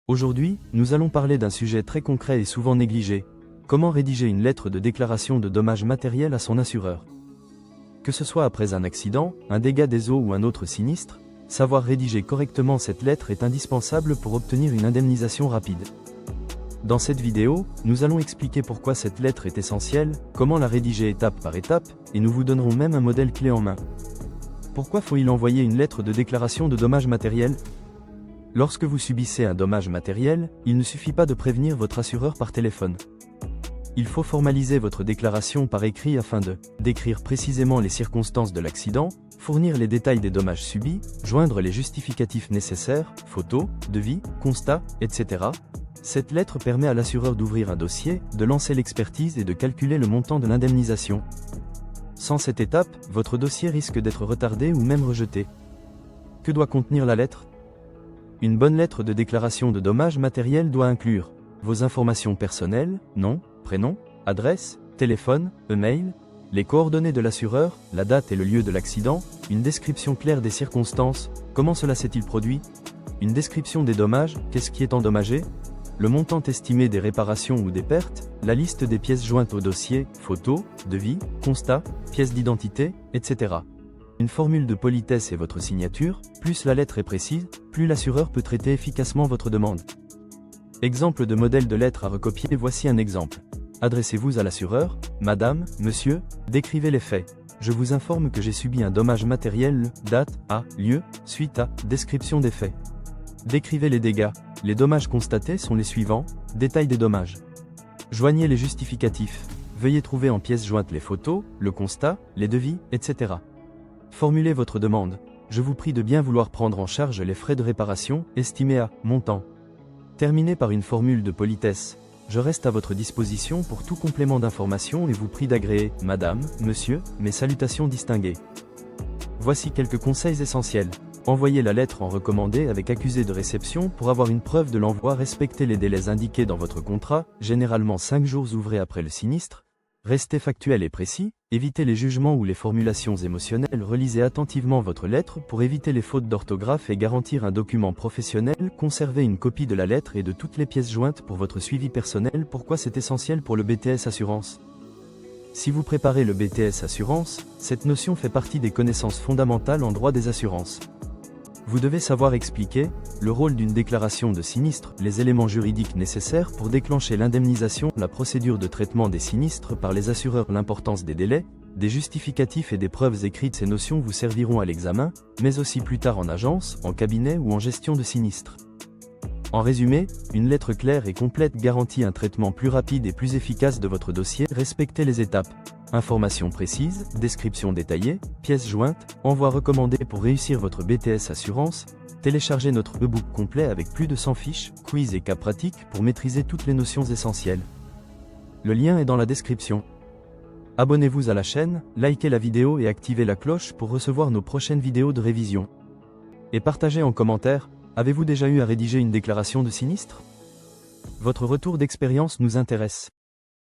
Aujourd'hui, nous allons parler d'un sujet très concret et souvent négligé. Comment rédiger une lettre de déclaration de dommages matériels à son assureur? Que ce soit après un accident, un dégât des eaux ou un autre sinistre, savoir rédiger correctement cette lettre est indispensable pour obtenir une indemnisation rapide. Dans cette vidéo, nous allons expliquer pourquoi cette lettre est essentielle, comment la rédiger étape par étape, et nous vous donnerons même un modèle clé en main. Pourquoi faut-il envoyer une lettre de déclaration de dommages matériels? Lorsque vous subissez un dommage matériel, il ne suffit pas de prévenir votre assureur par téléphone. Il faut formaliser votre déclaration par écrit afin de décrire précisément les circonstances de l'accident, fournir les détails des dommages subis, joindre les justificatifs nécessaires, photos, devis, constats, etc. Cette lettre permet à l'assureur d'ouvrir un dossier, de lancer l'expertise et de calculer le montant de l'indemnisation. Sans cette étape, votre dossier risque d'être retardé ou même rejeté. Que doit contenir la lettre? Une bonne lettre de déclaration de dommages matériels doit inclure vos informations personnelles, nom, prénom, adresse, téléphone, e-mail, les coordonnées de l'assureur, la date et le lieu de l'accident, une description claire des circonstances, comment cela s'est-il produit, une description des dommages, qu'est-ce qui est endommagé, le montant estimé des réparations ou des pertes, la liste des pièces jointes au dossier, photos, devis, constats, pièces d'identité, etc. Une formule de politesse et votre signature, plus la lettre est précise, plus l'assureur peut traiter efficacement votre demande. Exemple de modèle de lettre à recopier, voici un exemple. Adressez-vous à l'assureur, Madame, Monsieur, décrivez les faits. Je vous informe que j'ai subi un dommage matériel, date, lieu, suite à, description des faits. Décrivez les dégâts. Les dommages constatés sont les suivants, détail des dommages. Joignez les justificatifs. Veuillez trouver en pièces jointes les photos, le constat, les devis, etc. Formulez votre demande. Je vous prie de bien vouloir prendre en charge les frais de réparation, estimés à montant. Terminez par une formule de politesse. Je reste à votre disposition pour tout complément d'information et vous prie d'agréer, Madame, Monsieur, mes salutations distinguées. Voici quelques conseils essentiels. Envoyez la lettre en recommandé avec accusé de réception pour avoir une preuve de l'envoi. Respectez les délais indiqués dans votre contrat, généralement 5 jours ouvrés après le sinistre. Restez factuel et précis, évitez les jugements ou les formulations émotionnelles. Relisez attentivement votre lettre pour éviter les fautes d'orthographe et garantir un document professionnel. Conservez une copie de la lettre et de toutes les pièces jointes pour votre suivi personnel. Pourquoi c'est essentiel pour le BTS Assurance? Si vous préparez le BTS Assurance, cette notion fait partie des connaissances fondamentales en droit des assurances. Vous devez savoir expliquer le rôle d'une déclaration de sinistre, les éléments juridiques nécessaires pour déclencher l'indemnisation, la procédure de traitement des sinistres par les assureurs, l'importance des délais, des justificatifs et des preuves écrites. Ces notions vous serviront à l'examen, mais aussi plus tard en agence, en cabinet ou en gestion de sinistres. En résumé, une lettre claire et complète garantit un traitement plus rapide et plus efficace de votre dossier. Respectez les étapes. Informations précises, description détaillée, pièces jointes, envoi recommandé pour réussir votre BTS Assurance. Téléchargez notre e-book complet avec plus de 100 fiches, quiz et cas pratiques pour maîtriser toutes les notions essentielles. Le lien est dans la description. Abonnez-vous à la chaîne, likez la vidéo et activez la cloche pour recevoir nos prochaines vidéos de révision. Et partagez en commentaire, avez-vous déjà eu à rédiger une déclaration de sinistre? Votre retour d'expérience nous intéresse.